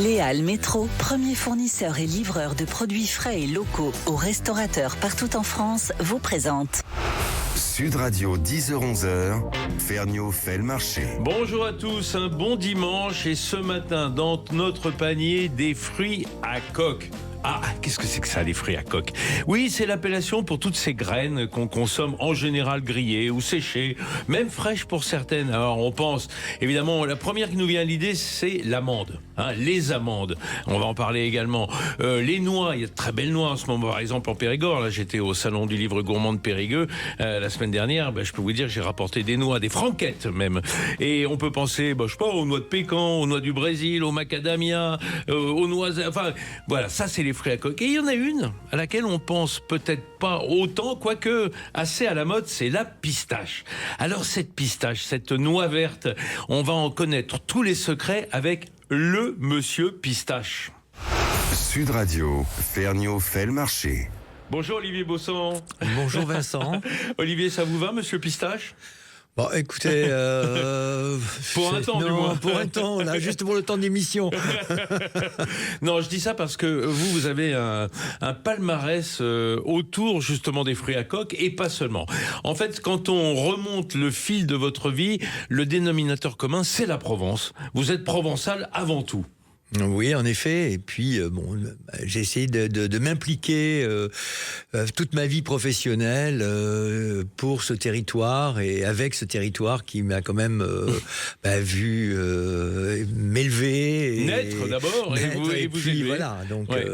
Léal Métro, premier fournisseur et livreur de produits frais et locaux aux restaurateurs partout en France, vous présente. Sud Radio, 10h-11h, Ferniaud fait le marché. Bonjour à tous, un bon dimanche et ce matin dans notre panier des fruits à coque. Ah, qu'est-ce que c'est que ça, les fruits à coque? Oui, c'est l'appellation pour toutes ces graines qu'on consomme en général grillées ou séchées, même fraîches pour certaines. Alors on pense, évidemment, la première qui nous vient à l'idée, c'est l'amande. Les amandes, on va en parler également. Les noix, il y a de très belles noix en ce moment, par exemple en Périgord. Là, j'étais au salon du livre gourmand de Périgueux la semaine dernière. Je peux vous dire, j'ai rapporté des noix, des franquettes même. Et on peut penser, je sais pas, aux noix de Pécan, aux noix du Brésil, aux macadamia, aux noix. Enfin, voilà, ça c'est les fruits à coque. Et il y en a une à laquelle on pense peut-être pas autant, quoique assez à la mode, c'est la pistache. Alors cette pistache, cette noix verte, on va en connaître tous les secrets avec le monsieur pistache. Sud Radio, Ferniaud fait le marché. Bonjour Olivier Bossan. Bonjour Vincent. Olivier, ça vous va, monsieur pistache? Bon, écoutez, pour un temps, du moins. Pour un temps, là, juste pour le temps d'émission. Non, je dis ça parce que vous avez un palmarès autour justement des fruits à coque et pas seulement. En fait, quand on remonte le fil de votre vie, le dénominateur commun, c'est la Provence. Vous êtes provençal avant tout. Oui, en effet. Et puis, j'ai essayé de m'impliquer toute ma vie professionnelle pour ce territoire et avec ce territoire qui m'a quand même vu m'élever. Naître d'abord et vous puis, élever. Voilà, donc, ouais.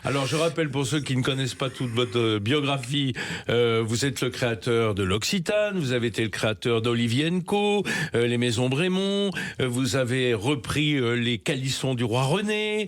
Alors, je rappelle pour ceux qui ne connaissent pas toute votre biographie, vous êtes le créateur de l'Occitane, vous avez été le créateur d'Olivier & Co, les Maisons Brémond, vous avez repris les calissons du roi René,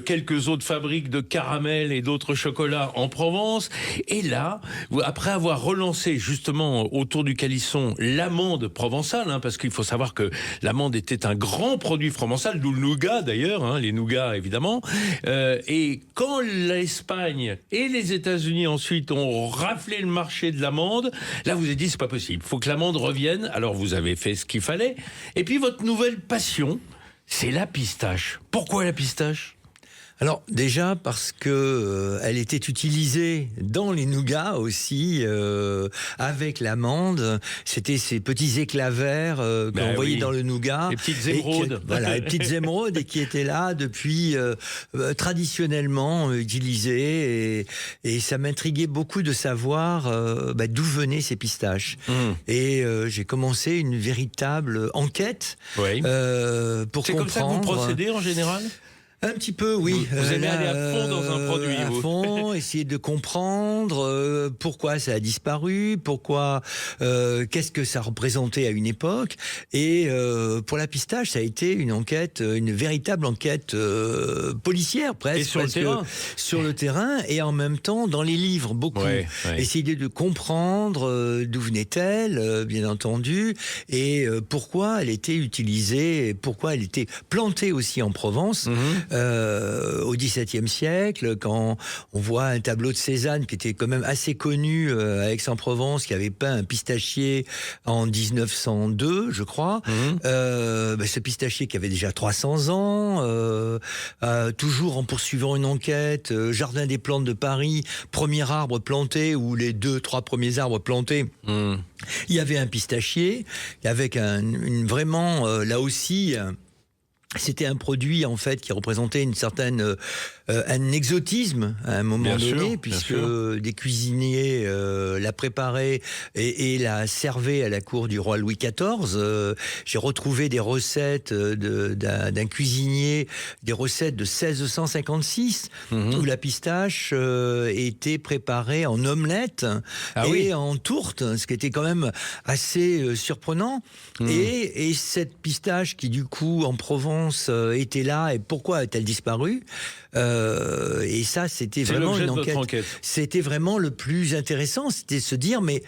quelques autres fabriques de caramel et d'autres chocolats en Provence. Et là, après avoir relancé justement autour du calisson l'amande provençale, parce qu'il faut savoir que l'amande était un grand produit provençal, d'où le nougat d'ailleurs, les nougats évidemment. Et quand l'Espagne et les États-Unis ensuite ont raflé le marché de l'amande, là vous avez dit c'est pas possible, il faut que l'amande revienne. Alors vous avez fait ce qu'il fallait. Et puis votre nouvelle passion, c'est la pistache. Pourquoi la pistache ? Alors déjà parce que elle était utilisée dans les nougats aussi avec l'amande. C'était ces petits éclats verts qu'on voyait dans le nougat. Les petites émeraudes. Voilà, les petites émeraudes et qui étaient là depuis traditionnellement utilisées et ça m'intriguait beaucoup de savoir d'où venaient ces pistaches. Et j'ai commencé une véritable enquête pour comprendre. C'est comme ça que vous procédez en général ? Un petit peu, oui. Vous aimez aller à fond dans un produit, à fond, essayer de comprendre pourquoi ça a disparu, pourquoi, qu'est-ce que ça représentait à une époque. Et pour la pistache, ça a été une enquête, une véritable enquête policière presque. Et sur le terrain. Sur le terrain et en même temps dans les livres, beaucoup. Essayer de comprendre d'où venait-elle, bien entendu, et pourquoi elle était utilisée, pourquoi elle était plantée aussi en Provence. Au XVIIe siècle, quand on voit un tableau de Cézanne qui était quand même assez connu à Aix-en-Provence, qui avait peint un pistachier en 1902, je crois. Ce pistachier qui avait déjà 300 ans, toujours en poursuivant une enquête, Jardin des plantes de Paris, premier arbre planté, ou les 2-3 premiers arbres plantés. Il y avait un pistachier, avec vraiment, là aussi... C'était un produit en fait qui représentait une certaine un exotisme à un moment donné, puisque des cuisiniers la préparaient et la servaient à la cour du roi Louis XIV. J'ai retrouvé des recettes d'un cuisinier, des recettes de 1656 où la pistache était préparée en omelette en tourte, ce qui était quand même assez surprenant. Et cette pistache qui du coup en Provence était là et pourquoi a-t-elle disparu et ça c'était vraiment une enquête. C'était vraiment le plus intéressant, c'était se dire mais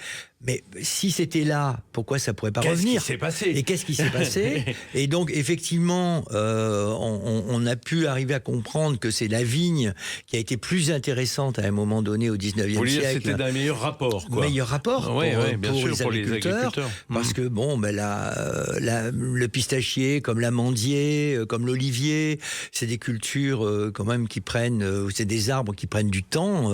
mais si c'était là, pourquoi ça pourrait pas Qu'est-ce revenir ? qui s'est passé ? Et qu'est-ce qui s'est passé ? Et donc, effectivement, on a pu arriver à comprendre que c'est la vigne qui a été plus intéressante à un moment donné au 19e Vous voulez dire que siècle. c'était d'un meilleur rapport, quoi. Meilleur rapport pour les agriculteurs. Parce que, le pistachier, comme l'amandier, comme l'olivier, c'est des cultures quand même qui prennent... c'est des arbres qui prennent du temps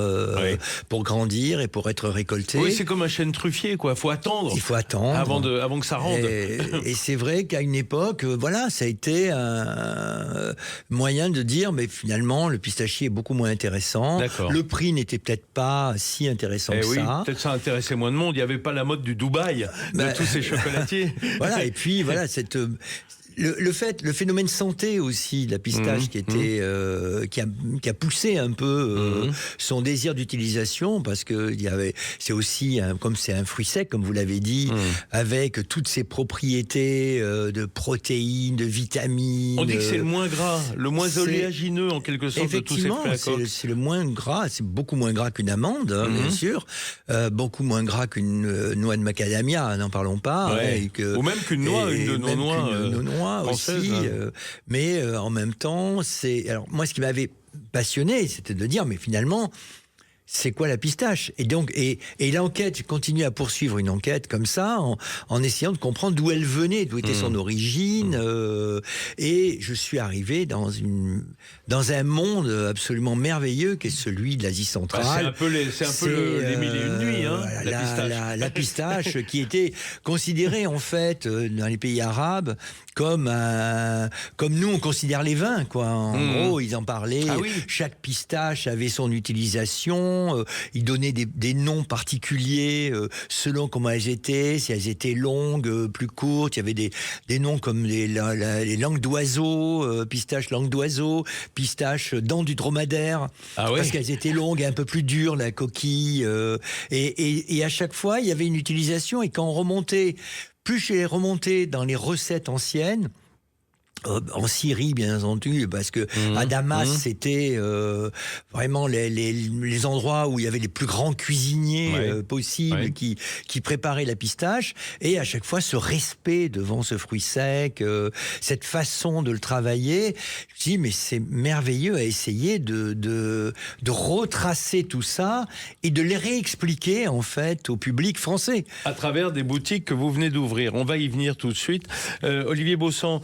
pour grandir et pour être récoltés. Oui, c'est comme un chêne truffier, quoi. Faut attendre. Il faut attendre. Avant que ça rende. Et c'est vrai qu'à une époque, ça a été un moyen de dire, mais finalement, le pistachier est beaucoup moins intéressant. D'accord. Le prix n'était peut-être pas si intéressant que ça. Peut-être ça intéressait moins de monde. Il n'y avait pas la mode du Dubaï, de tous ces chocolatiers. Voilà, et puis le phénomène santé aussi de la pistache qui a poussé un peu son désir d'utilisation, parce que c'est aussi comme c'est un fruit sec, comme vous l'avez dit, avec toutes ses propriétés de protéines, de vitamines. On dit que c'est le moins gras, le moins oléagineux en quelque sorte de tous ces fruits à coque. C'est le moins gras, c'est beaucoup moins gras qu'une amande, bien sûr, beaucoup moins gras qu'une noix de macadamia, n'en parlons pas. Ou même qu'une noix, une de nos noix. Aussi, mais en même temps, alors moi, ce qui m'avait passionné, c'était de dire, mais finalement, c'est quoi la pistache ? Et donc, et l'enquête, j'ai continué à poursuivre une enquête comme ça, en essayant de comprendre d'où elle venait, d'où était son origine, et je suis arrivé dans un monde absolument merveilleux qui est celui de l'Asie centrale. C'est un peu les mille et une nuits, la pistache. La pistache qui était considérée en fait dans les pays arabes comme nous on considère les vins, quoi. En gros, ils en parlaient. Ah oui. Chaque pistache avait son utilisation. Ils donnaient des noms particuliers selon comment elles étaient, si elles étaient longues, plus courtes. Il y avait des noms comme les langues d'oiseaux, pistache langue d'oiseau, pistache dents du dromadaire, parce qu'elles étaient longues et un peu plus dures, la coquille. Et à chaque fois, il y avait une utilisation. Et quand on remontait, plus j'ai remonté dans les recettes anciennes, en Syrie, bien entendu, parce que à Damas, c'était vraiment les endroits où il y avait les plus grands cuisiniers possibles qui préparaient la pistache. Et à chaque fois, ce respect devant ce fruit sec, cette façon de le travailler. Je me dis, mais c'est merveilleux à essayer de retracer tout ça et de les réexpliquer, en fait, au public français. À travers des boutiques que vous venez d'ouvrir. On va y venir tout de suite. Olivier Baussan,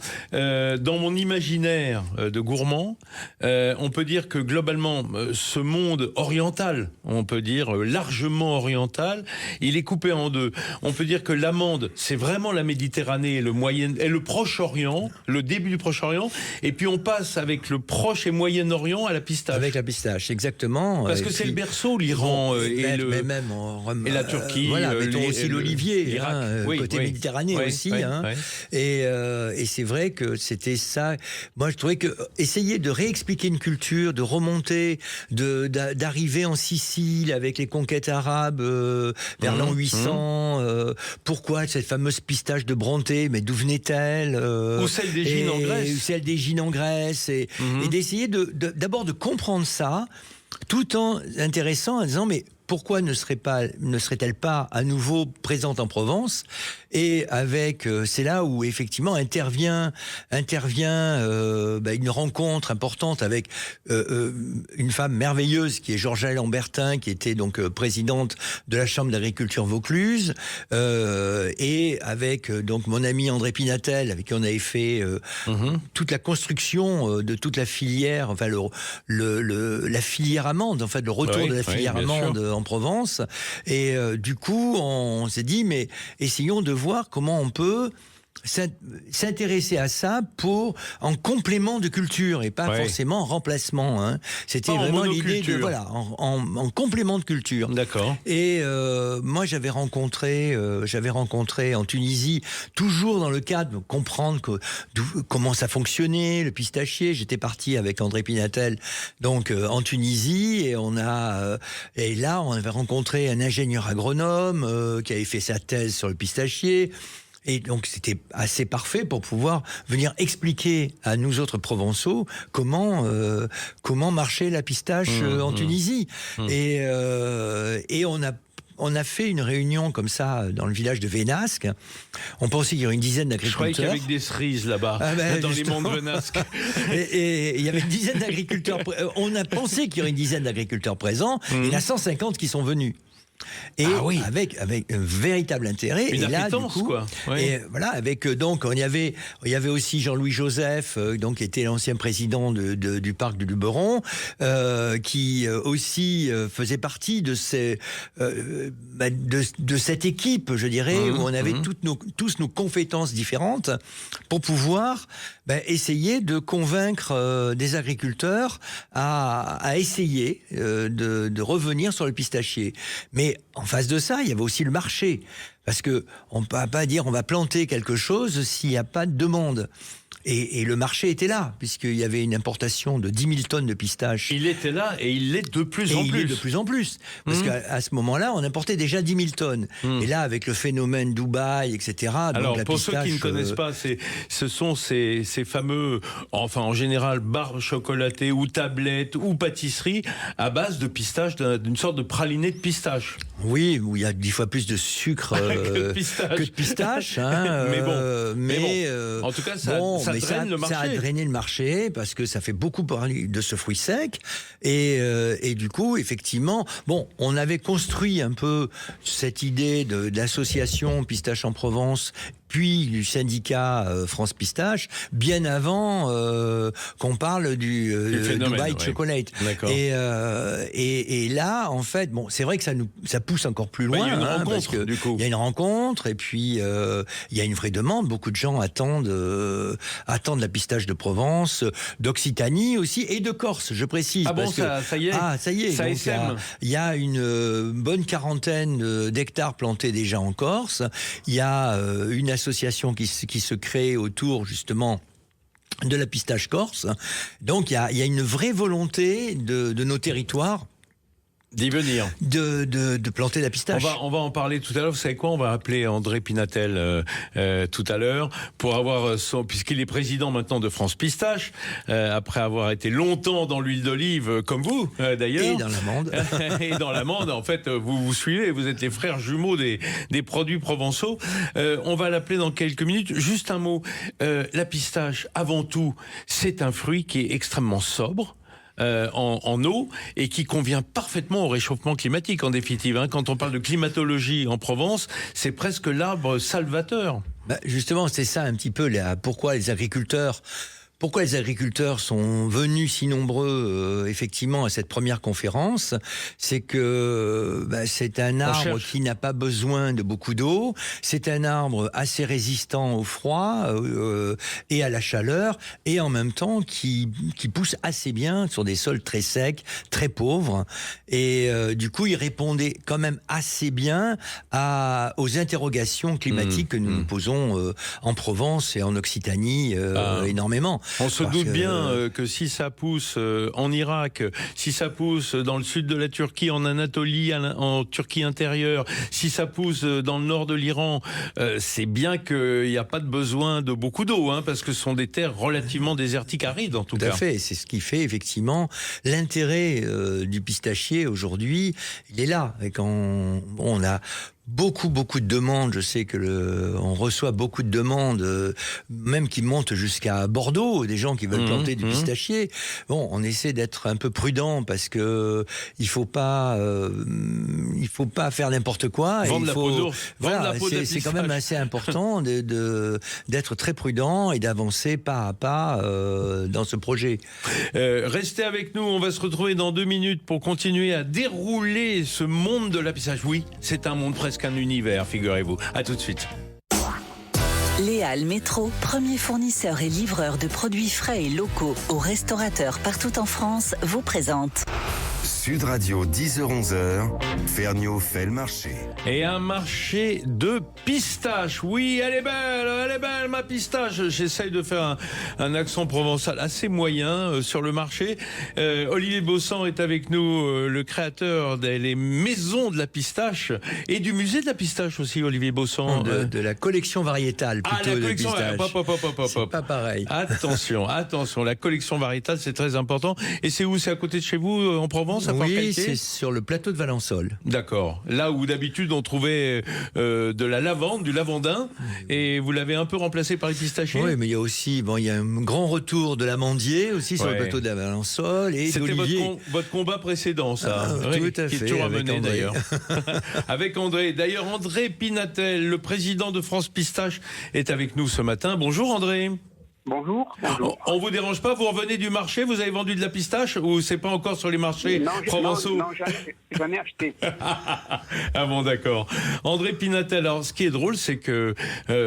dans mon imaginaire de gourmand, on peut dire que globalement, ce monde oriental, on peut dire largement oriental, il est coupé en deux. On peut dire que l'amande, c'est vraiment la Méditerranée et le Proche-Orient, le début du Proche-Orient, et puis on passe avec le Proche et Moyen-Orient à la pistache. Avec la pistache, exactement. Parce que c'est le berceau, l'Iran et la Turquie. Voilà, mettons aussi l'Olivier, côté Méditerranée aussi. Et c'est vrai que c'était ça. Moi, je trouvais que essayer de réexpliquer une culture, de remonter, d'arriver en Sicile avec les conquêtes arabes vers l'an 800. Pourquoi cette fameuse pistache de Bronté, mais d'où venait-elle Ou celle des Gines en Grèce. Ou celle des Gines en Grèce. Et d'essayer d'abord de comprendre ça, tout en intéressant en disant, mais pourquoi ne serait-elle pas à nouveau présente en Provence ? Et c'est là où effectivement intervient une rencontre importante avec une femme merveilleuse qui est Georgia Lambertin, qui était donc présidente de la Chambre d'agriculture Vaucluse, et avec donc mon ami André Pinatel, avec qui on avait fait toute la construction de toute la filière, enfin la filière amande, en fait le retour de la filière amande en Provence. Et du coup, on s'est dit, mais essayons de voir comment on peut s'intéresser à ça en complément de culture et pas forcément en remplacement. Hein. C'était vraiment l'idée de en complément de culture. D'accord. Et moi j'avais rencontré en Tunisie, toujours dans le cadre de comprendre comment ça fonctionnait le pistachier. J'étais parti avec André Pinatel donc en Tunisie et là on avait rencontré un ingénieur agronome qui avait fait sa thèse sur le pistachier. Et donc c'était assez parfait pour pouvoir venir expliquer à nous autres Provençaux comment marchait la pistache en Tunisie. Et on on a fait une réunion comme ça dans le village de Vénasque. On pensait qu'il y aurait une dizaine d'agriculteurs. Je croyais qu'il y avait des cerises là-bas, dans les monts de Vénasque. Et il y avait une dizaine d'agriculteurs. On a pensé qu'il y aurait une dizaine d'agriculteurs présents. Il y en a 150 qui sont venus. Et avec un véritable intérêt. Une et là, appétence, du coup, quoi. Oui. Et voilà, avec donc il y avait aussi Jean-Louis Joseph, donc qui était l'ancien président du parc de Luberon, qui aussi faisait partie de de cette équipe, je dirais, où on avait tous nos compétences différentes pour pouvoir essayer de convaincre des agriculteurs à essayer de revenir sur le pistachier. Mais en face de ça, il y avait aussi le marché. Parce qu'on ne peut pas dire on va planter quelque chose s'il n'y a pas de demande. Et le marché était là, puisqu'il y avait une importation de 10 000 tonnes de pistaches. Il était là et il l'est de plus en plus. Il est de plus en plus. Parce qu'à ce moment-là, on importait déjà 10 000 tonnes. Et là, avec le phénomène Dubaï, etc. Alors, donc pour ceux qui ne connaissent pas, ce sont ces fameux, enfin en général, barres chocolatées ou tablettes ou pâtisseries à base de pistache, d'une sorte de praliné de pistache. Oui, où il y a 10 fois plus de sucre que de pistache. Hein, mais bon. En tout cas, ça draine le marché. Ça a drainé le marché parce que ça fait beaucoup parler de ce fruit sec. Et du coup, effectivement, on avait construit un peu cette idée d'association Pistache en Provence, puis du syndicat France Pistache, bien avant qu'on parle du Dubaï Chocolate. Et là, en fait, c'est vrai que ça pousse encore plus loin. Il y a une rencontre, du coup. Il y a une rencontre, et puis il y a une vraie demande. Beaucoup de gens attendent la pistache de Provence, d'Occitanie aussi, et de Corse, je précise. Ah bon, ça y est. Ah, ça y est. Ça donc, il y a une bonne quarantaine d'hectares plantés déjà en Corse. Il y a une association qui se crée autour, justement, de la pistache corse. Donc, il y a une vraie volonté de nos territoires d'y venir. De planter la pistache. On va en parler tout à l'heure. Vous savez quoi? On va appeler André Pinatel tout à l'heure pour avoir puisqu'il est président maintenant de France Pistache, après avoir été longtemps dans l'huile d'olive comme vous d'ailleurs. Et dans l'amande. Et dans l'amande. En fait, vous suivez. Vous êtes les frères jumeaux des produits provençaux. On va l'appeler dans quelques minutes. Juste un mot. La pistache, avant tout, c'est un fruit qui est extrêmement sobre. En eau et qui convient parfaitement au réchauffement climatique en définitive. Quand on parle de climatologie en Provence, c'est presque l'arbre salvateur. Justement, c'est ça un petit peu pourquoi les agriculteurs sont venus si nombreux effectivement à cette première conférence. C'est que c'est un arbre qui n'a pas besoin de beaucoup d'eau, c'est un arbre assez résistant au froid et à la chaleur, et en même temps qui pousse assez bien sur des sols très secs, très pauvres, et du coup il répondait quand même assez bien aux interrogations climatiques que nous nous posons en Provence et en Occitanie énormément. On se doute bien que si ça pousse en Irak, si ça pousse dans le sud de la Turquie, en Anatolie, en Turquie intérieure, si ça pousse dans le nord de l'Iran, c'est bien qu'il n'y a pas de besoin de beaucoup d'eau, parce que ce sont des terres relativement désertiques, arides en tout cas. Tout à fait, c'est ce qui fait effectivement l'intérêt du pistachier aujourd'hui, il est là. Et quand on a beaucoup de demandes. Je sais que on reçoit beaucoup de demandes, même qui montent jusqu'à Bordeaux, des gens qui veulent planter du pistachier. On essaie d'être un peu prudent parce que il faut pas faire n'importe quoi. Vendre la peau d'ours. Voilà, c'est quand même assez important d'être très prudent et d'avancer pas à pas dans ce projet. Restez avec nous. On va se retrouver dans 2 minutes pour continuer à dérouler ce monde de la pistache. Oui, c'est un monde presque un univers, figurez-vous. À tout de suite. Léal Métro, premier fournisseur et livreur de produits frais et locaux aux restaurateurs partout en France, vous présente Sud Radio, 10h-11h, Ferniaud fait le marché. Et un marché de pistaches. Oui, elle est belle, ma pistache. J'essaye de faire un accent provençal assez moyen sur le marché. Olivier Baussan est avec nous, le créateur des maisons de la pistache et du musée de la pistache aussi, Olivier Baussan. De la collection variétale plutôt la collection, de pistaches. C'est pas pareil. Attention, la collection variétale, c'est très important. Et c'est où? C'est à côté de chez vous, en Provence? Oui, c'est sur le plateau de Valençol. D'accord. Là où d'habitude on trouvait de la lavande, du lavandin, et vous l'avez un peu remplacé par les pistachiers. Oui, mais il y a aussi, il y a un grand retour de l'amandier aussi sur le plateau de Valençol et d'Olivier. C'était votre combat précédent, ça. Tout à fait. Qui est toujours amené d'ailleurs. Avec André. D'ailleurs, André Pinatel, le président de France Pistache, est avec nous ce matin. Bonjour André. Bonjour. On vous dérange pas, vous revenez du marché, vous avez vendu de la pistache ou c'est pas encore sur les marchés provençaux? Non, j'en ai acheté. Ah bon, d'accord. André Pinatel, alors ce qui est drôle, c'est que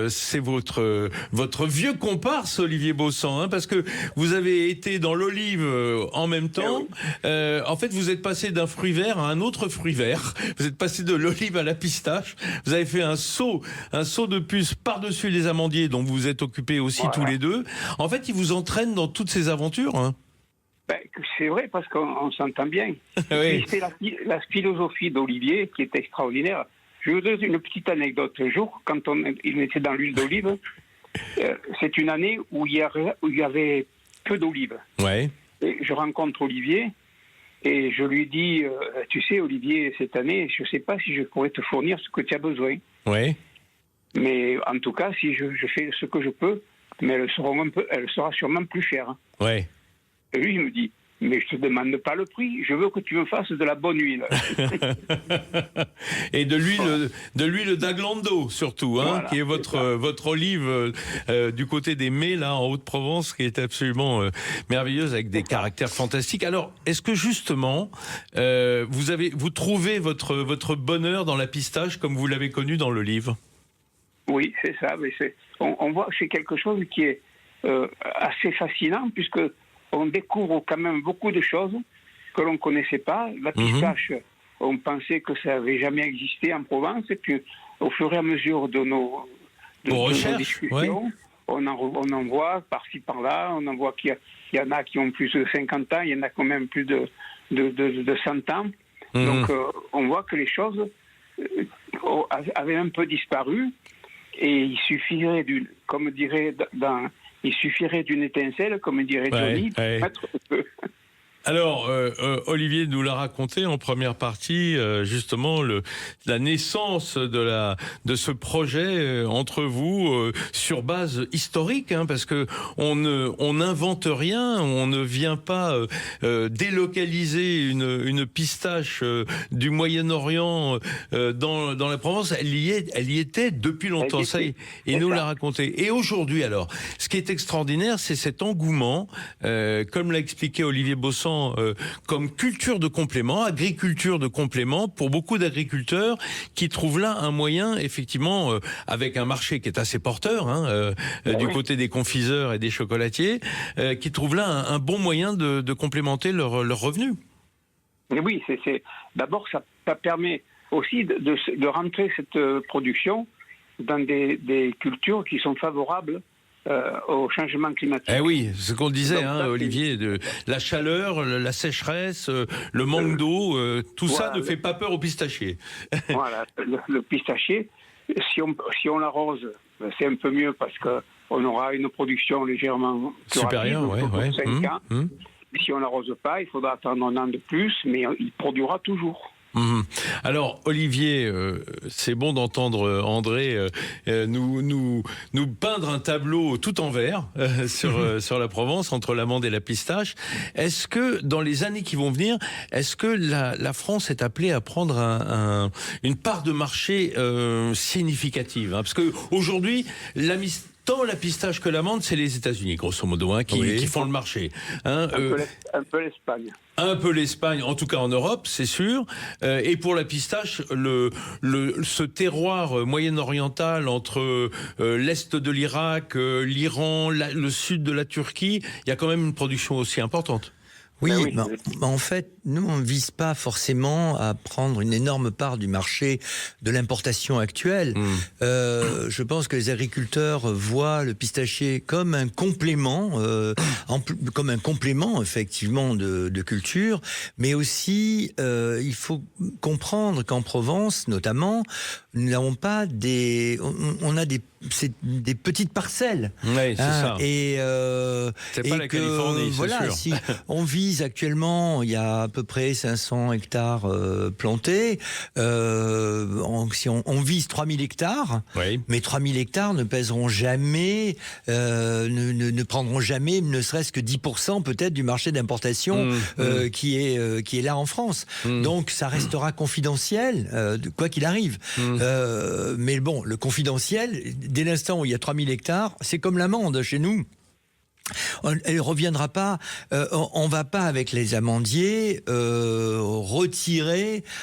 c'est votre vieux comparse Olivier Baussan, hein, parce que vous avez été dans l'olive en même temps. En fait, vous êtes passé d'un fruit vert à un autre fruit vert. Vous êtes passé de l'olive à la pistache. Vous avez fait un saut de puce par-dessus les amandiers dont vous vous êtes occupés aussi tous les deux. En fait, il vous entraîne dans toutes ces aventures. Hein. C'est vrai, parce qu'on s'entend bien. Oui. C'est la philosophie d'Olivier qui est extraordinaire. Je vais vous donner une petite anecdote. Un jour, quand il était dans l'huile d'olive, c'est une année où il y avait peu d'olives. Ouais. Et je rencontre Olivier et je lui dis, tu sais Olivier, cette année, je ne sais pas si je pourrais te fournir ce que tu as besoin. Ouais. Mais en tout cas, si je fais ce que je peux, mais elle sera sûrement plus chère. Ouais. Et lui, il me dit, mais je te demande pas le prix, je veux que tu me fasses de la bonne huile. Et de l'huile d'Aglando surtout, hein, voilà, qui est votre olive du côté des Mets, là, en Haute-Provence, qui est absolument merveilleuse, avec des caractères fantastiques. Alors, est-ce que justement, vous trouvez votre bonheur dans la pistache comme vous l'avez connu dans le livre? Oui, c'est ça. Mais on voit que c'est quelque chose qui est assez fascinant, puisque on découvre quand même beaucoup de choses que l'on ne connaissait pas. La pistache, on pensait que ça n'avait jamais existé en Provence, et puis au fur et à mesure de nos discussions, on en voit par-ci par-là, on en voit qu'il y en a qui ont plus de 50 ans, il y en a quand même plus de 100 ans. Donc on voit que les choses avaient un peu disparu. Et il suffirait d'une étincelle, comme dirait Johnny, pour mettre le feu. Alors, Olivier nous l'a raconté en première partie, justement la naissance de ce projet entre vous sur base historique, hein, parce que on n'invente rien, on ne vient pas délocaliser une pistache du Moyen-Orient dans la Provence. Elle y était depuis longtemps. Ça, il nous l'a raconté. Et aujourd'hui, alors, ce qui est extraordinaire, c'est cet engouement, comme l'a expliqué Olivier Baussan, comme culture de complément, agriculture de complément, pour beaucoup d'agriculteurs qui trouvent là un moyen, effectivement, avec un marché qui est assez porteur, du côté des confiseurs et des chocolatiers, qui trouvent là un bon moyen de complémenter leur revenu. Mais oui, d'abord, ça permet aussi de rentrer cette production dans des cultures qui sont favorables au changement climatique. Eh oui, ce qu'on disait, Olivier, la chaleur, la sécheresse, le manque d'eau, tout ça ne fait pas peur au pistachier. Voilà, le pistachier, si on l'arrose, c'est un peu mieux parce qu'on aura une production légèrement plus supérieure, rapide, 5 ans. Si on l'arrose pas, il faudra attendre un an de plus, mais il produira toujours. Alors Olivier, c'est bon d'entendre André nous peindre un tableau tout en vert sur la Provence, entre l'amande et la pistache. Est-ce que dans les années qui vont venir, est-ce que la France est appelée à prendre une part de marché significative, parce que aujourd'hui tant la pistache que l'amande, c'est les États-Unis, grosso modo, qui font le marché. Un peu l'Espagne. Un peu l'Espagne, en tout cas en Europe, c'est sûr. Et pour la pistache, ce terroir moyen-oriental entre l'est de l'Irak, l'Iran, le sud de la Turquie, il y a quand même une production aussi importante. Oui, en fait, nous, on ne vise pas forcément à prendre une énorme part du marché de l'importation actuelle. Je pense que les agriculteurs voient le pistachier comme un complément, effectivement, de culture, mais aussi, il faut comprendre qu'en Provence, notamment, nous n'avons pas on a des petites parcelles. Oui, c'est ça. Et c'est pas la Californie, c'est voilà, sûr. Si on vise actuellement, il y a à peu près 500 hectares plantés. Si on vise 3000 hectares, oui. mais 3000 hectares ne pèseront jamais, ne prendront jamais, ne serait-ce que 10% peut-être du marché d'importation qui est là en France. Donc ça restera confidentiel, quoi qu'il arrive. Mais bon, le confidentiel, dès l'instant où il y a 3000 hectares, c'est comme l'amande chez nous. Elle reviendra pas. On va pas avec les amandiers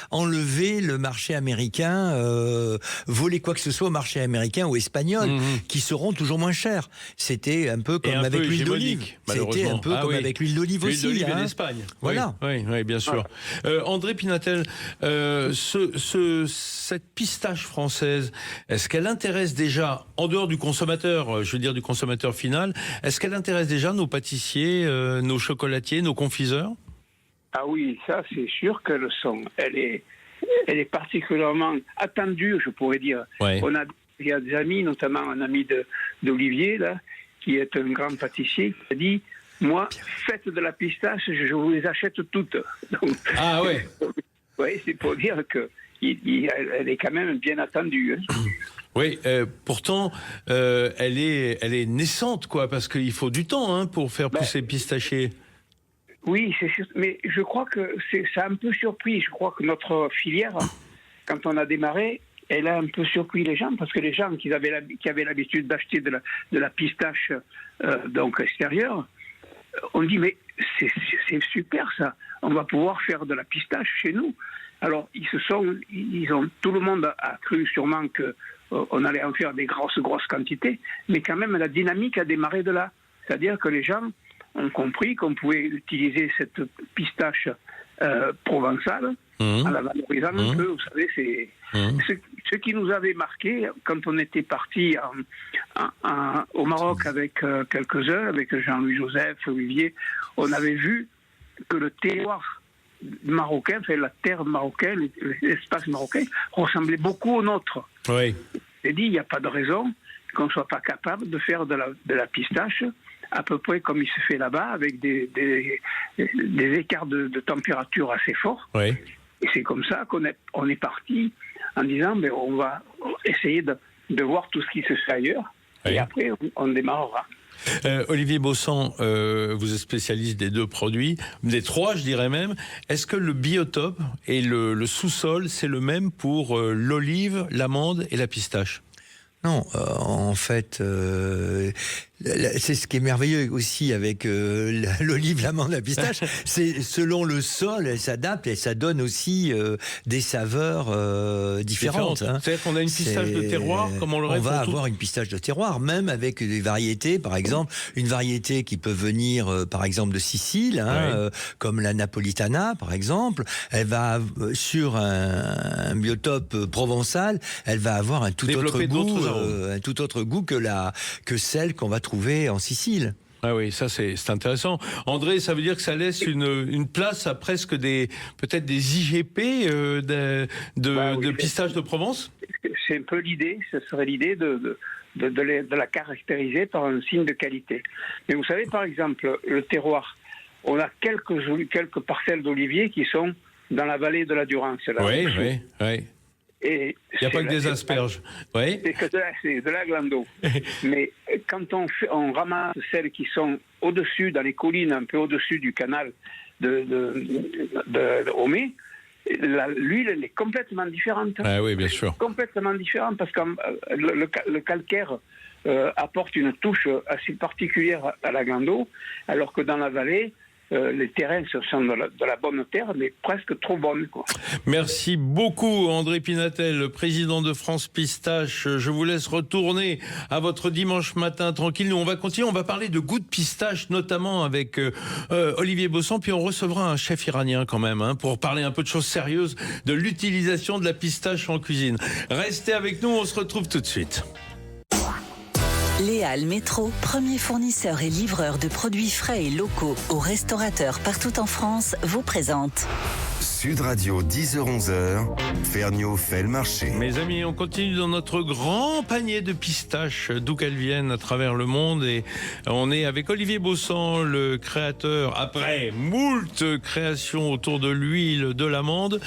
enlever le marché américain, voler quoi que ce soit au marché américain ou espagnol, qui seront toujours moins chers. C'était un peu comme avec l'huile d'olive. C'était un peu comme avec l'huile d'olive aussi. L'huile d'olive en Espagne. Voilà. Oui, bien sûr. André Pinatel, cette pistache française, est-ce qu'elle intéresse déjà, en dehors du consommateur, je veux dire du consommateur final, est-ce qu'elle intéresse déjà nos pâtissiers, nos chocolatiers, nos confiseurs? Ah oui, ça c'est sûr qu'elle sont. Elle est particulièrement attendue, je pourrais dire. Ouais. Il y a des amis, notamment un ami d'Olivier, là, qui est un grand pâtissier, qui a dit: moi, faites de la pistache, je vous les achète toutes. Donc, ah ouais. Oui, c'est pour dire que elle est quand même bien attendue. Hein. Oui, pourtant, elle est naissante, quoi, parce qu'il faut du temps pour faire pousser pistachier. Oui, c'est sûr, mais je crois que ça a un peu surpris. Je crois que notre filière, quand on a démarré, elle a un peu surpris les gens, parce que les gens qui avaient l'habitude d'acheter de la pistache donc extérieure, on dit mais c'est super ça, on va pouvoir faire de la pistache chez nous. Alors tout le monde a cru sûrement que on allait en faire des grosses quantités, mais quand même la dynamique a démarré de là. C'est-à-dire que les gens ont compris qu'on pouvait utiliser cette pistache provençale en la valorisant un peu. Vous savez, c'est ce qui nous avait marqué quand on était parti au Maroc avec quelques-uns, avec Jean-Louis Joseph, Olivier. On avait vu que le terroir marocain, enfin la terre marocaine, l'espace marocain, ressemblait beaucoup au nôtre. Oui. J'ai dit, il n'y a pas de raison qu'on ne soit pas capable de faire de la pistache à peu près comme il se fait là-bas, avec des écarts de température assez forts. Oui. Et c'est comme ça qu'on est parti en disant, mais on va essayer de voir tout ce qui se fait ailleurs, et après on démarrera. Olivier Baussan, vous êtes spécialiste des deux produits, des trois je dirais même. Est-ce que le biotope et le sous-sol, c'est le même pour l'olive, l'amande et la pistache? Non, en fait, c'est ce qui est merveilleux aussi avec l'olive, l'amande, la pistache. C'est selon le sol, elle s'adapte et ça donne aussi des saveurs différentes. Hein. C'est-à-dire qu'on a une pistache de terroir, comme on l'aurait. On va avoir une pistache de terroir, même avec des variétés. Par exemple, une variété qui peut venir, par exemple, de Sicile, comme la Napolitana, par exemple. Elle va sur un biotope provençal, elle va avoir un tout autre goût que celle qu'on va trouver en Sicile. Ah oui, ça c'est intéressant. André, ça veut dire que ça laisse une place à presque peut-être des IGP de pistache de Provence? C'est un peu l'idée, ce serait l'idée de la caractériser par un signe de qualité. Mais vous savez, par exemple, le terroir, on a quelques parcelles d'oliviers qui sont dans la vallée de la Durance. Oui. Il n'y a pas que des asperges. Oui. C'est de la glando. Mais quand on ramasse celles qui sont au-dessus, dans les collines, un peu au-dessus du canal de Homé, l'huile, elle est complètement différente. Ah oui, bien sûr. Complètement différente, parce que le calcaire apporte une touche assez particulière à la glando, alors que dans la vallée, les terrains sont de la bonne terre, mais presque trop bonne, quoi. Merci beaucoup, André Pinatel, président de France Pistache. Je vous laisse retourner à votre dimanche matin tranquille. Nous, on va continuer. On va parler de goût de pistache, notamment avec Olivier Baussan. Puis on recevra un chef iranien quand même, pour parler un peu de choses sérieuses, de l'utilisation de la pistache en cuisine. Restez avec nous, on se retrouve tout de suite. Léal Métro, premier fournisseur et livreur de produits frais et locaux aux restaurateurs partout en France, vous présente Sud Radio, 10h-11h, Ferniaud fait le marché. Mes amis, on continue dans notre grand panier de pistaches, d'où qu'elles viennent à travers le monde. Et on est avec Olivier Baussan, le créateur, après moult créations autour de l'huile de l'amande,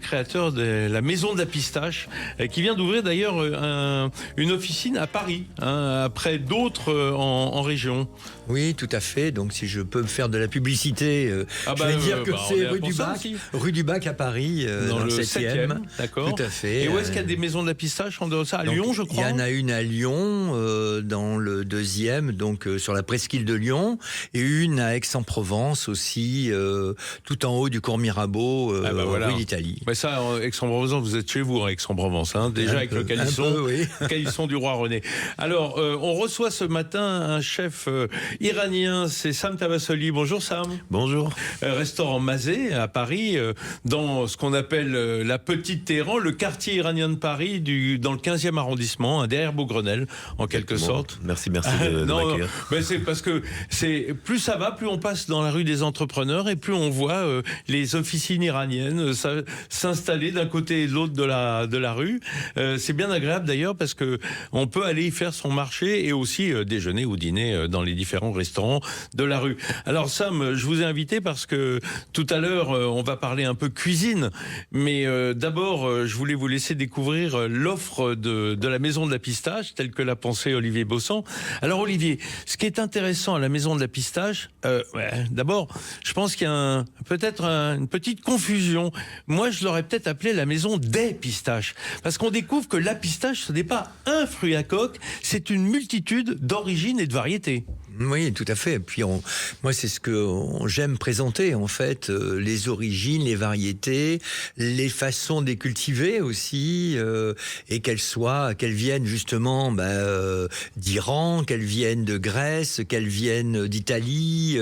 créateur de la Maison de la Pistache, qui vient d'ouvrir d'ailleurs une officine à Paris, après d'autres en région. Oui, tout à fait. Donc, si je peux me faire de la publicité, je vais dire que c'est rue du Bac à Paris, dans le 7e. D'accord. Tout à fait. Et où est-ce qu'il y a des maisons de la pistache en dehors de ça? À Lyon, je crois. Il y en a une à Lyon, dans le 2e, donc sur la presqu'île de Lyon, et une à Aix-en-Provence aussi, tout en haut du cours Mirabeau, rue d'Italie. Mais ça, Aix-en-Provence, vous êtes chez vous, hein, Aix-en-Provence, hein, déjà avec le calisson, oui. Calisson du roi René. Alors, on reçoit ce matin un chef iranien, c'est Sam Tavassoli. Bonjour Sam. Bonjour. Restaurant Mazet à Paris, dans ce qu'on appelle la Petite Téhéran, le quartier iranien de Paris, dans le 15e arrondissement, derrière Beaugrenelle, en quelque sorte. Merci de m'accueillir. Mais c'est parce que plus ça va, plus on passe dans la rue des entrepreneurs et plus on voit les officines iraniennes s'installer d'un côté et de l'autre de la rue. C'est bien agréable d'ailleurs parce que on peut aller y faire son marché et aussi déjeuner ou dîner dans les différents restaurants de la rue. Alors Sam, je vous ai invité parce que tout à l'heure on va parler un peu cuisine, mais d'abord je voulais vous laisser découvrir l'offre de la Maison de la Pistache telle que l'a pensé Olivier Baussan. Alors Olivier, ce qui est intéressant à la Maison de la Pistache, d'abord je pense qu'il y a peut-être une petite confusion. Moi je l'aurais peut-être appelé la Maison des Pistaches, parce qu'on découvre que la pistache ce n'est pas un fruit à coque, c'est une multitude d'origines et de variétés. Oui, tout à fait. Et puis moi, c'est ce que j'aime présenter, en fait, les origines, les variétés, les façons de les cultiver aussi, et qu'elles viennent justement d'Iran, qu'elles viennent de Grèce, qu'elles viennent d'Italie,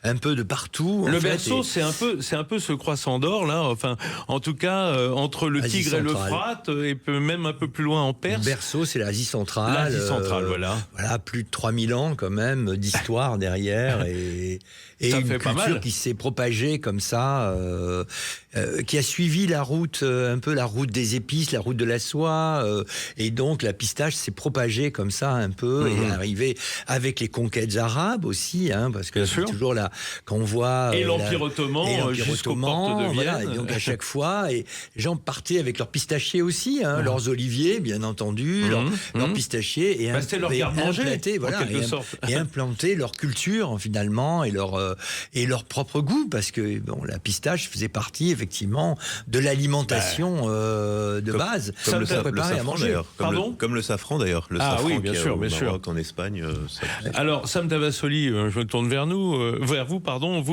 un peu de partout. Le berceau, c'est un peu ce croissant d'or là. Enfin, en tout cas, entre le Tigre et l'Euphrate, et même un peu plus loin en Perse. Le berceau, c'est l'Asie centrale. L'Asie centrale, voilà. Voilà, plus de 3000 ans quand même d'histoire derrière et une culture qui s'est propagée comme ça, qui a suivi la route, un peu la route des épices, la route de la soie, et donc la pistache s'est propagée comme ça un peu, et est arrivée avec les conquêtes arabes aussi, parce que c'est toujours là quand on voit et l'Empire ottoman jusqu'aux portes de Vienne. Voilà, et donc à chaque fois, et les gens partaient avec leurs pistachiers aussi, leurs oliviers bien entendu, leurs pistachiers, et c'était leur garde-manger, et implanter leur culture finalement et leur propre goût, parce que la pistache faisait partie effectivement de l'alimentation de base. Comme le safran d'ailleurs. Comme le safran d'ailleurs. Le safran oui, bien sûr, au Maroc, en Espagne. Alors Sam Tavassoli, je me tourne vers vous.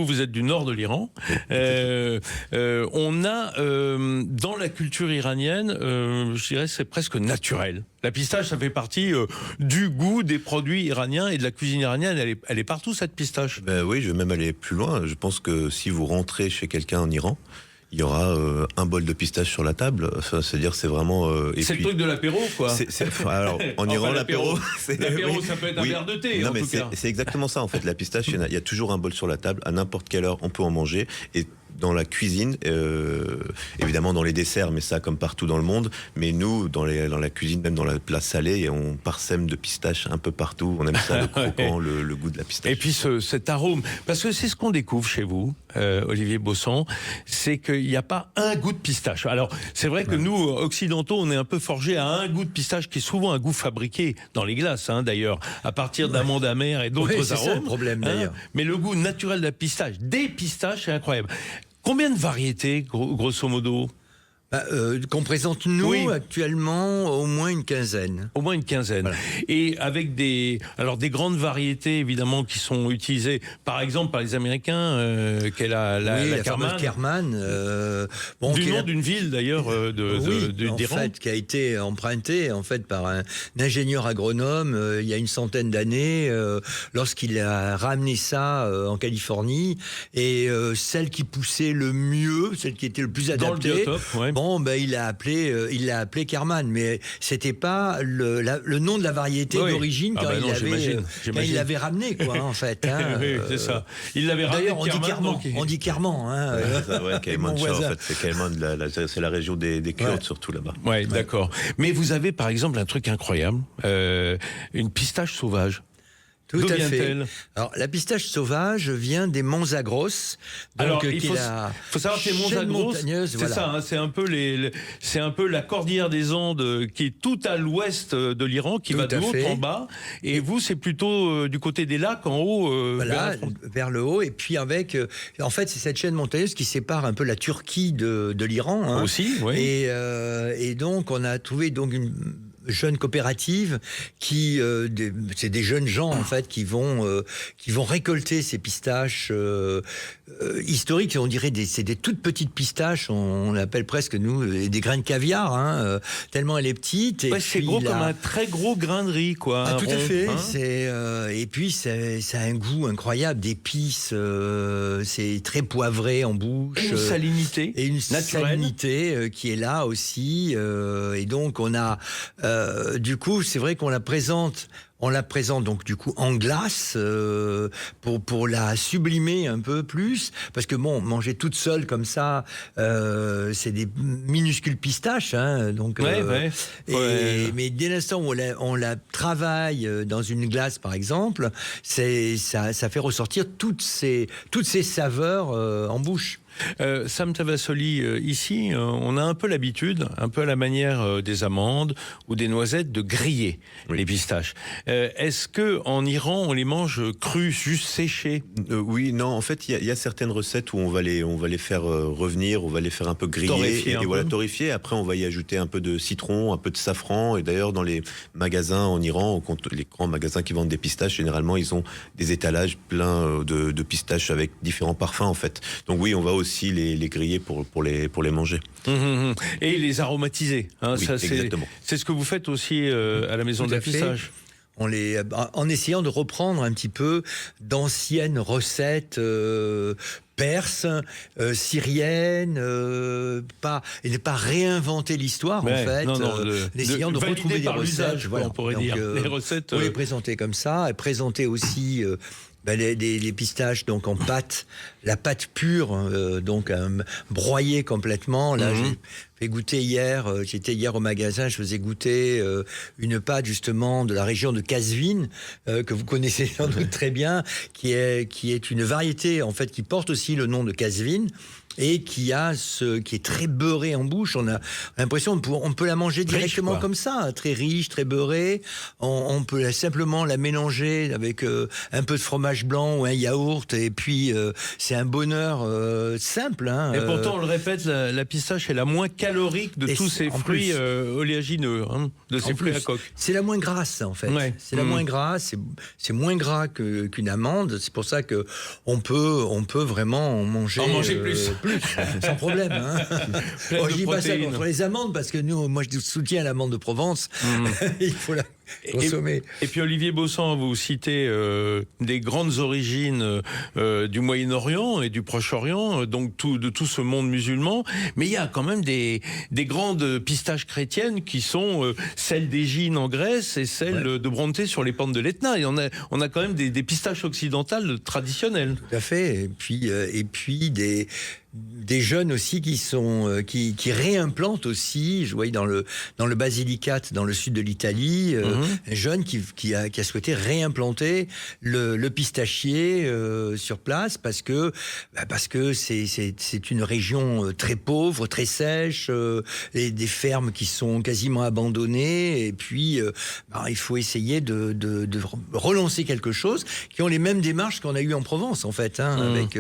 Vous êtes du nord de l'Iran. On a dans la culture iranienne, je dirais, c'est presque naturel. La pistache, ça fait partie du goût des produits iraniens et de la cuisine iranienne. Elle est partout, cette pistache. Oui, je vais même aller plus loin. Je pense que si vous rentrez chez quelqu'un en Iran, il y aura un bol de pistache sur la table. Enfin, c'est-à-dire, c'est vraiment. C'est le truc de l'apéro, quoi. Alors, en Iran, l'apéro, ça peut être un verre de thé. Non, en mais tout cas. C'est exactement ça, en fait. La pistache, il y a toujours un bol sur la table. À n'importe quelle heure, on peut en manger. Et dans la cuisine, évidemment dans les desserts, mais ça comme partout dans le monde. Mais nous, dans la cuisine, même dans la plat salé, on parsème de pistache un peu partout. On aime ça, le croquant, le goût de la pistache. Et puis cet arôme, parce que c'est ce qu'on découvre chez vous, Olivier Baussan, c'est qu'il n'y a pas un goût de pistache. Alors c'est vrai que nous, occidentaux, on est un peu forgés à un goût de pistache qui est souvent un goût fabriqué dans les glaces, d'ailleurs, à partir d'amandes amères et d'autres arômes. C'est ça le problème d'ailleurs. Mais le goût naturel de la pistache, des pistaches, c'est incroyable. Combien de variétés, grosso modo ? Qu'on présente nous actuellement au moins une quinzaine. Au moins une quinzaine. Voilà. Et avec des grandes variétés évidemment qui sont utilisées par exemple par les Américains, qu'est la Kerman. Du nom d'une ville d'ailleurs d'Iran. En fait, qui a été empruntée en fait par un ingénieur agronome il y a une centaine d'années lorsqu'il a ramené ça en Californie, et celle qui poussait le mieux, celle qui était le plus adaptée. Dans le biotope, Bon, ben il l'a appelé Kerman, mais c'était pas le nom de la variété d'origine quand il l'avait ramené, quoi, en fait. Hein, oui, c'est ça. Il l'avait ramené. D'ailleurs, on dit Kerman. Hein, Kermanshah, en fait, c'est Kerman, c'est la région des Kurdes, surtout là-bas. Ouais, d'accord. Mais vous avez, par exemple, un truc incroyable, une pistache sauvage. Tout à fait. Alors, la pistache sauvage vient des Monts Agros. Alors, il faut savoir que les Monts Agros, c'est ça, hein, c'est un peu la cordillère des Andes qui est tout à l'ouest de l'Iran, qui va de haut en bas. Et vous, c'est plutôt du côté des lacs, en haut, vers le haut. Et puis avec, en fait, c'est cette chaîne montagneuse qui sépare un peu la Turquie de l'Iran. Hein. Aussi, oui. Et donc, on a trouvé une jeune coopérative c'est des jeunes gens en fait qui vont récolter ces pistaches historiques. On dirait c'est des toutes petites pistaches. On appelle presque nous des grains de caviar, hein, tellement elle est petite. Ouais, c'est gros comme un très gros grain de riz, quoi. Ah, tout à fait. Hein, et puis ça a un goût incroyable, d'épices. C'est très poivré en bouche. Une salinité. Et une naturelle. Salinité qui est là aussi. Et donc on a du coup, c'est vrai qu'on la présente donc du coup en glace pour la sublimer un peu plus, parce que bon, manger toute seule comme ça, c'est des minuscules pistaches, hein, donc. Mais dès l'instant où on la travaille dans une glace, par exemple, ça fait ressortir toutes ces saveurs en bouche. Sam Tavassoli, ici, on a un peu l'habitude, un peu à la manière des amandes ou des noisettes, de griller les pistaches. Est-ce que en Iran, on les mange crus, juste séchés? Oui, non. En fait, il y a certaines recettes où on va les faire revenir, on va les faire un peu griller torréfier. Après, on va y ajouter un peu de citron, un peu de safran. Et d'ailleurs, dans les magasins en Iran, les grands magasins qui vendent des pistaches, généralement, ils ont des étalages pleins de pistaches avec différents parfums, en fait. Donc oui, on va aussi les griller pour les manger. Et les aromatiser. Hein, oui, ça, exactement. C'est ce que vous faites aussi à la maison de la pistache. En essayant de reprendre un petit peu d'anciennes recettes perses, syriennes, et ne pas réinventer l'histoire, en fait, essayant de retrouver des recettes. On pourrait dire. Les recettes. Pour les présenter comme ça, et présenter aussi les pistaches donc en pâte, la pâte pure, donc broyée complètement. Là, j'ai fait goûter j'étais hier au magasin, je faisais goûter une pâte justement de la région de Qazvin, que vous connaissez sans doute très bien, qui est une variété en fait qui porte aussi le nom de Qazvin. Et qui est très beurré en bouche. On a l'impression on peut la manger directement comme ça, très riche, très beurré. On peut simplement la mélanger avec un peu de fromage blanc ou un yaourt, et puis c'est un bonheur simple. Hein, et pourtant, on le répète, la pistache est la moins calorique de tous ces fruits oléagineux, hein, de ces fruits à coque. C'est la moins grasse, en fait. Ouais. C'est la moins grasse. C'est moins gras qu'une amande. C'est pour ça que on peut vraiment en manger plus. Sans problème. Hein. Je dis pas ça contre les amandes, parce que moi je soutiens l'amande de Provence. Il faut la consommer. Et puis Olivier Baussan, vous citez des grandes origines du Moyen-Orient et du Proche-Orient, donc de tout ce monde musulman, mais il y a quand même des grandes pistaches chrétiennes qui sont celles d'Égine en Grèce et celles de Bronté sur les pentes de l'Etna. Et on a quand même des pistaches occidentales traditionnelles. Tout à fait. Et puis des jeunes aussi qui réimplantent aussi. Je voyais dans le Basilicate, dans le sud de l'Italie, un jeune qui a souhaité réimplanter le pistachier sur place, parce que c'est une région très pauvre, très sèche, et des fermes qui sont quasiment abandonnées, et puis il faut essayer de relancer quelque chose qui ont les mêmes démarches qu'on a eues en Provence, en fait, avec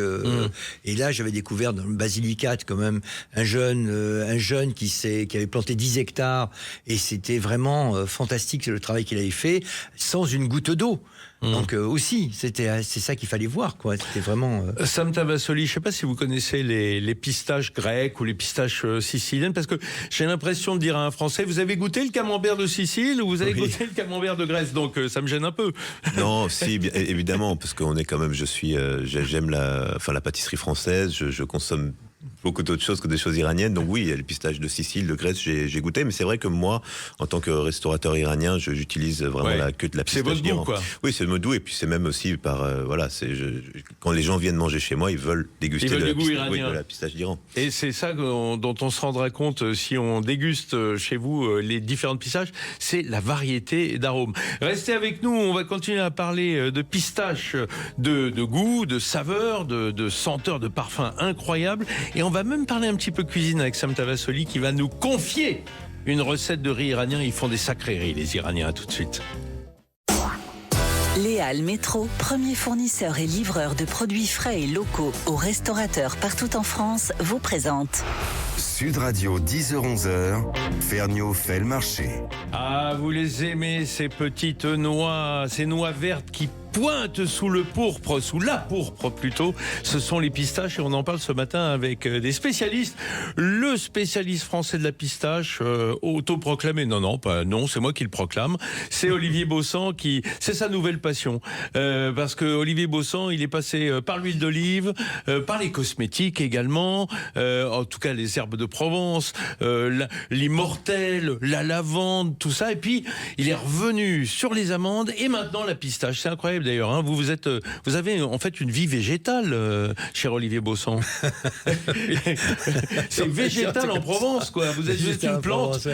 et là j'avais découvert dans le Basilicate quand même un jeune qui avait planté 10 hectares, et c'était vraiment fantastique le travail qu'il avait fait sans une goutte d'eau. Donc aussi, c'est ça qu'il fallait voir, quoi. C'était vraiment. Sam Tavassoli, je ne sais pas si vous connaissez les pistaches grecques ou les pistaches siciliennes, parce que j'ai l'impression de dire à un Français: vous avez goûté le camembert de Sicile ou vous avez goûté le camembert de Grèce? Donc ça me gêne un peu. Non, si, bien, évidemment, parce qu'on est quand même. J'aime la pâtisserie française. Je consomme beaucoup d'autres choses que des choses iraniennes. Donc oui, il y a les pistaches de Sicile, de Grèce, j'ai goûté. Mais c'est vrai que moi, en tant que restaurateur iranien, j'utilise vraiment la queue de la pistache d'Iran. C'est votre goût, quoi. Oui, c'est le goût. Et puis c'est même aussi par... quand les gens viennent manger chez moi, ils veulent déguster de la pistache d'Iran. Et c'est ça dont on se rendra compte si on déguste chez vous les différentes pistaches, c'est la variété d'arômes. Restez avec nous, on va continuer à parler de pistaches, de goût, de saveurs, de senteurs, de parfums incroyables. Et on va même parler un petit peu cuisine avec Sam Tavassoli qui va nous confier une recette de riz iranien. Ils font des sacrés riz, les Iraniens. À tout de suite. Les Halles Métro, premier fournisseur et livreur de produits frais et locaux aux restaurateurs partout en France, vous présente Sud Radio, 10h-11h, Ferniaud fait le marché. Ah, vous les aimez, ces petites noix, ces noix vertes qui pointent sous la pourpre plutôt, ce sont les pistaches et on en parle ce matin avec des spécialistes. Le spécialiste français de la pistache, autoproclamé, non, c'est moi qui le proclame, c'est Olivier Baussan c'est sa nouvelle passion. Parce que Olivier Baussan, il est passé par l'huile d'olive, par les cosmétiques également, en tout cas les herbes de Provence, l'immortel, la lavande, tout ça, et puis il est revenu sur les amandes et maintenant la pistache. C'est incroyable d'ailleurs, hein. Vous avez en fait une vie végétale, cher Olivier Baussan. C'est végétal en Provence, quoi. Vous êtes juste une plante.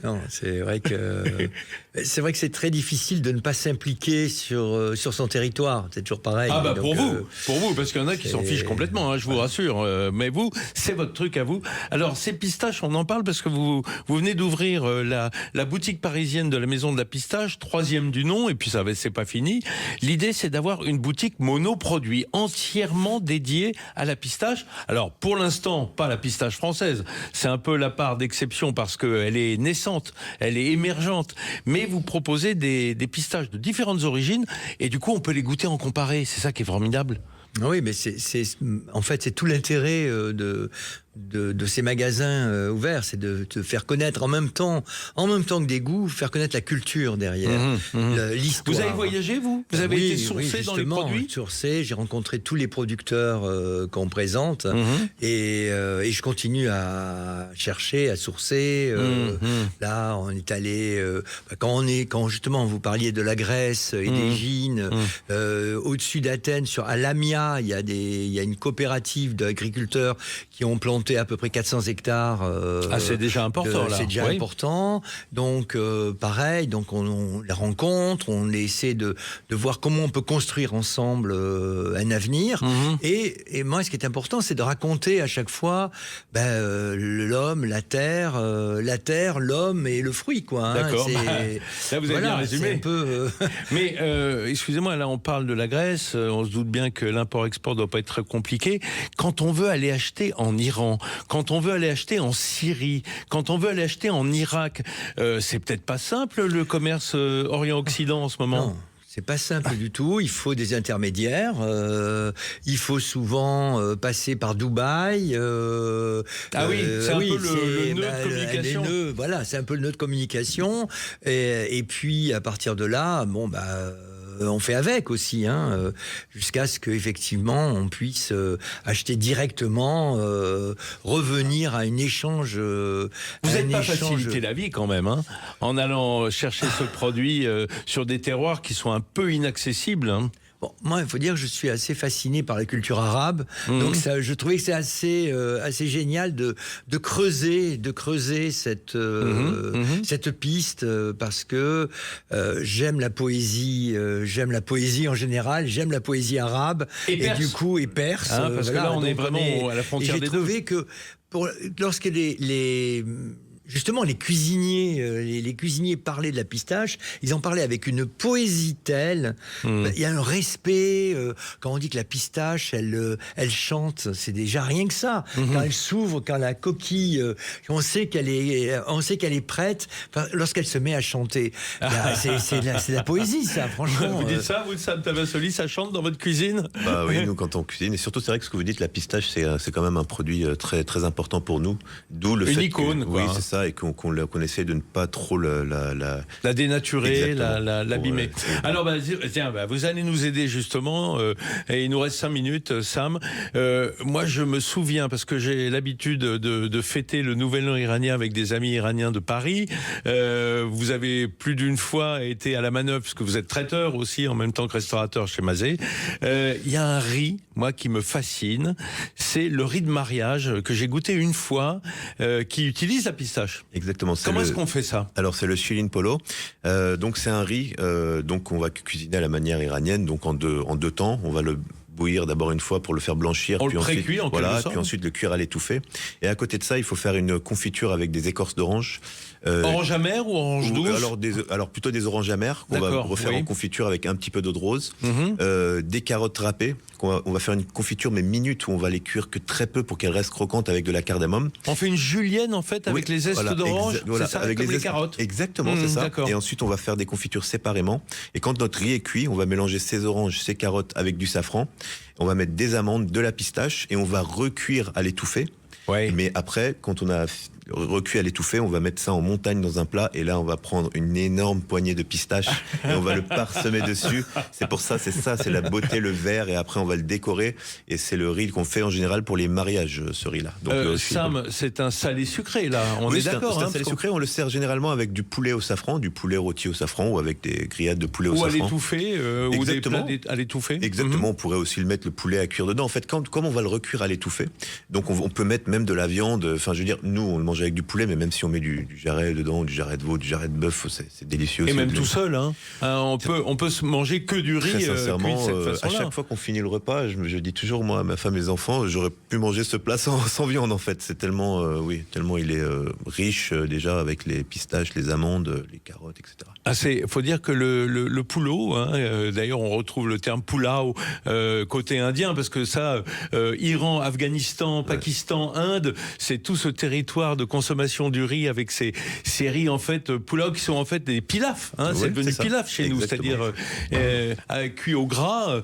Non, c'est vrai que c'est très difficile de ne pas s'impliquer sur son territoire. C'est toujours pareil. Ah bah donc, pour vous, parce qu'il y en a qui s'en fichent complètement, hein, je vous rassure. Mais vous, c'est votre truc à vous. Alors ces pistaches, on en parle parce que vous venez d'ouvrir la boutique parisienne de la Maison de la Pistache, 3e du nom, et puis c'est pas fini. L'idée, c'est d'avoir une boutique monoproduit entièrement dédiée à la pistache. Alors, pour l'instant, pas la pistache française. C'est un peu la part d'exception parce qu'elle est naissante, elle est émergente. Mais vous proposez des pistaches de différentes origines et du coup, on peut les goûter en comparé. C'est ça qui est formidable. Oui, mais en fait, c'est tout l'intérêt de ces magasins ouverts, c'est de te faire connaître en même temps que des goûts, faire connaître la culture derrière, l'histoire. Vous avez voyagé, vous avez été sourcé dans les produits? Sourcé, j'ai rencontré tous les producteurs qu'on présente et je continue à chercher, à sourcer. Là, on est allé quand justement vous parliez de la Grèce et des Gines, au-dessus d'Athènes, à Lamia, il y a une coopérative d'agriculteurs qui ont planté à peu près 400 hectares. C'est déjà important, là. C'est déjà important. Donc, pareil, donc on les rencontre, on essaie de voir comment on peut construire ensemble un avenir. Et moi, ce qui est important, c'est de raconter à chaque fois l'homme, la terre, l'homme et le fruit, quoi. D'accord. Là, vous avez bien résumé. Un peu, Mais, excusez-moi, là, on parle de la Grèce. On se doute bien que l'import-export ne doit pas être très compliqué. Quand on veut aller acheter en Iran, quand on veut aller acheter en Syrie, quand on veut aller acheter en Irak, c'est peut-être pas simple le commerce Orient-Occident en ce moment. Non. C'est pas simple du tout, il faut des intermédiaires, il faut souvent passer par Dubaï. C'est un peu le nœud de communication. C'est un peu le nœud de communication. Et puis, à partir de là, on fait avec aussi, jusqu'à ce qu'effectivement on puisse acheter directement, revenir à un échange. Vous n'êtes pas facilité la vie quand même, en allant chercher ce produit sur des terroirs qui sont un peu inaccessibles. Bon, moi, il faut dire que je suis assez fasciné par la culture arabe, donc je trouvais que c'est assez génial de creuser cette piste parce que j'aime la poésie en général, j'aime la poésie arabe et du coup perse. Parce que là, on est vraiment à la frontière des deux. J'ai trouvé que lorsque justement, les cuisiniers parlaient de la pistache, ils en parlaient avec une poésie telle, il y a un respect, quand on dit que la pistache, elle chante, c'est déjà rien que ça. Quand elle s'ouvre, quand la coquille, on sait qu'elle est prête, lorsqu'elle se met à chanter. C'est de la poésie, ça, franchement. Vous dites ça, vous, Sam Tavassoli, ça chante dans votre cuisine? Oui, nous, quand on cuisine, et surtout, c'est vrai que ce que vous dites, la pistache, c'est quand même un produit très, très important pour nous. D'où le fait icône, oui, c'est ça. ça et qu'on essaie de ne pas trop la dénaturer, l'abîmer. Alors, tiens, vous allez nous aider justement, et il nous reste 5 minutes, Sam. Moi, je me souviens, parce que j'ai l'habitude de fêter le Nouvel An iranien avec des amis iraniens de Paris. Vous avez plus d'une fois été à la manœuvre, parce que vous êtes traiteur aussi, en même temps que restaurateur chez Mazet. Il y a un riz, moi, qui me fascine. C'est le riz de mariage que j'ai goûté une fois, qui utilise la pistache. Exactement. Comment est-ce qu'on fait ça? Alors, c'est le Shilin Polo. Donc, c'est un riz donc on va cuisiner à la manière iranienne, donc en deux temps. On va le bouillir d'abord une fois pour le faire blanchir, puis ensuite, puis ensuite le cuire à l'étouffée. Et à côté de ça, il faut faire une confiture avec des écorces d'orange. Orange amère ou orange douce? Alors plutôt des oranges amères qu'on va refaire en confiture avec un petit peu d'eau de rose. Des carottes râpées. On va faire une confiture mais minute où on va les cuire que très peu pour qu'elles restent croquantes avec de la cardamome. On fait une julienne en fait avec les zestes d'orange, c'est ça, avec les carottes. Exactement, c'est ça. Et ensuite on va faire des confitures séparément. Et quand notre riz est cuit, on va mélanger ces oranges, ces carottes avec du safran. On va mettre des amandes, de la pistache et on va recuire à l'étouffée. Mais après, quand on a recuit à l'étouffée, on va mettre ça en montagne dans un plat et là on va prendre une énorme poignée de pistaches et on va le parsemer dessus. C'est la beauté, le vert, et après on va le décorer et c'est le riz qu'on fait en général pour les mariages, ce riz là. Donc Sam, c'est un salé sucré là, on est d'accord. C'est un salé sucré, on le sert généralement avec du poulet au safran, du poulet rôti au safran ou avec des grillades de poulet au safran. Ou à l'étouffée, ou des plats à l'étouffée. Exactement, on pourrait aussi le mettre, le poulet à cuire dedans. En fait, comme on va le recuire à l'étouffée, donc on peut mettre même de la viande, enfin je veux dire, nous on le mange avec du poulet, mais même si on met du jarret dedans, du jarret de veau, du jarret de bœuf, c'est délicieux. Et même tout seul, hein. On peut se manger que du riz. Très sincèrement, cuit de cette façon-là. à chaque fois qu'on finit le repas, je dis toujours, moi, à ma femme et mes enfants, j'aurais pu manger ce plat sans viande, en fait. C'est tellement, tellement il est riche, déjà, avec les pistaches, les amandes, les carottes, etc. Faut dire que le poulot, hein, d'ailleurs, on retrouve le terme pulao côté indien, parce que ça, Iran, Afghanistan, Pakistan, Inde, c'est tout ce territoire de consommation du riz avec ces riz en fait pulao qui sont en fait des pilafs, hein, c'est devenu pilaf chez nous, c'est-à-dire cuit au gras.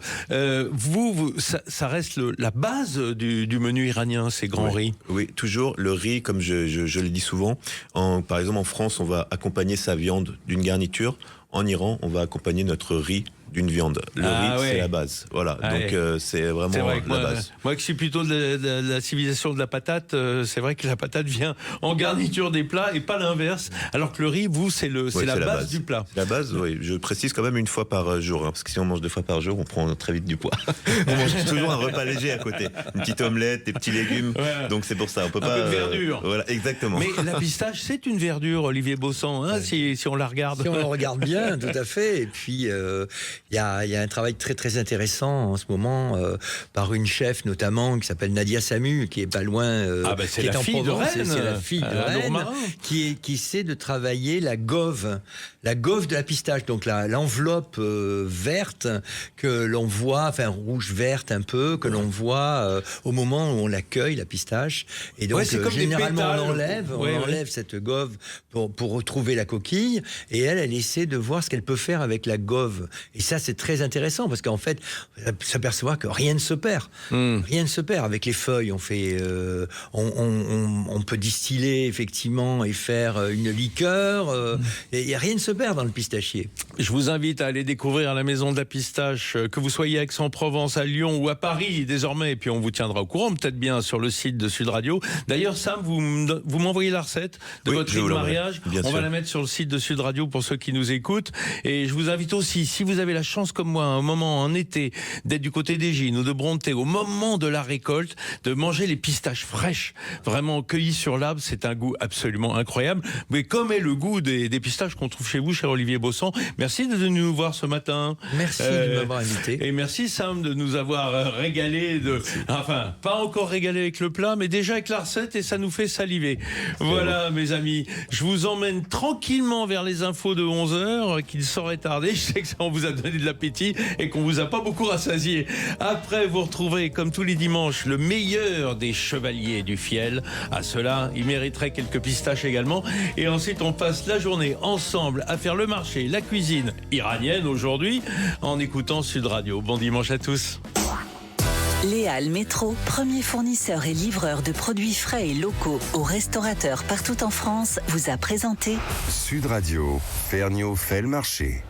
Ça reste la base du menu iranien, ces grands riz. Oui, toujours le riz, comme je le dis souvent. Par exemple, en France, on va accompagner sa viande d'une garniture. En Iran, on va accompagner notre riz d'une viande. Le riz, c'est la base. Voilà. Donc, c'est vraiment la base. Moi, qui suis plutôt de la civilisation de la patate, c'est vrai que la patate vient en garniture des plats et pas l'inverse. Alors que le riz, vous, c'est la base du plat. La base, oui. Je précise quand même une fois par jour, hein, parce que si on mange 2 fois par jour, on prend très vite du poids. On mange toujours un repas léger à côté. Une petite omelette, des petits légumes. Ouais. Donc, c'est pour ça. On peut pas. Un peu de verdure. Voilà, exactement. Mais la pistache, c'est une verdure, Olivier Baussan, hein, si on la regarde. Si on la regarde bien, tout à fait. Et puis, il y a un travail très très intéressant en ce moment par une chef notamment qui s'appelle Nadia Samu, qui est pas loin, c'est qui la est en fille Provence, de Rennes, c'est la fille de Rennes, qui essaie de travailler la gauve de la pistache, donc l'enveloppe verte que l'on voit, enfin rouge verte un peu, que l'on voit au moment où on l'accueille, la pistache, et donc généralement on enlève cette gauve pour retrouver la coquille, et elle essaie de voir ce qu'elle peut faire avec la gauve, et ça c'est très intéressant parce qu'en fait, on s'aperçoit que rien ne se perd. Rien ne se perd. Avec les feuilles, on fait, on peut distiller effectivement et faire une liqueur. Et rien ne se perd dans le pistachier. Je vous invite à aller découvrir la maison de la pistache, que vous soyez à Aix-en-Provence, à Lyon ou à Paris désormais. Et puis on vous tiendra au courant, peut-être bien sur le site de Sud Radio. D'ailleurs, Sam, vous m'envoyez la recette de votre riz de mariage. On va la mettre sur le site de Sud Radio pour ceux qui nous écoutent. Et je vous invite aussi, si vous avez la chance comme moi, un moment en été, d'être du côté des Gines ou de Bronté, au moment de la récolte, de manger les pistaches fraîches, vraiment cueillies sur l'arbre, c'est un goût absolument incroyable. Mais comme est le goût des pistaches qu'on trouve chez vous, cher Olivier Baussan, merci de venir nous voir ce matin. Merci de m'avoir invité. Et merci Sam de nous avoir régalé, enfin, pas encore régalé avec le plat, mais déjà avec la recette, et ça nous fait saliver. Voilà, mes amis, je vous emmène tranquillement vers les infos de 11h, qu'il saurait tarder. Je sais que ça, on vous a donné de l'appétit et qu'on vous a pas beaucoup rassasié. Après, vous retrouverez, comme tous les dimanches, le meilleur des chevaliers du fiel. À cela, il mériterait quelques pistaches également. Et ensuite, on passe la journée ensemble à faire le marché, la cuisine iranienne aujourd'hui, en écoutant Sud Radio. Bon dimanche à tous. Léal Métro, premier fournisseur et livreur de produits frais et locaux aux restaurateurs partout en France, vous a présenté Sud Radio, Ferniaud fait le marché.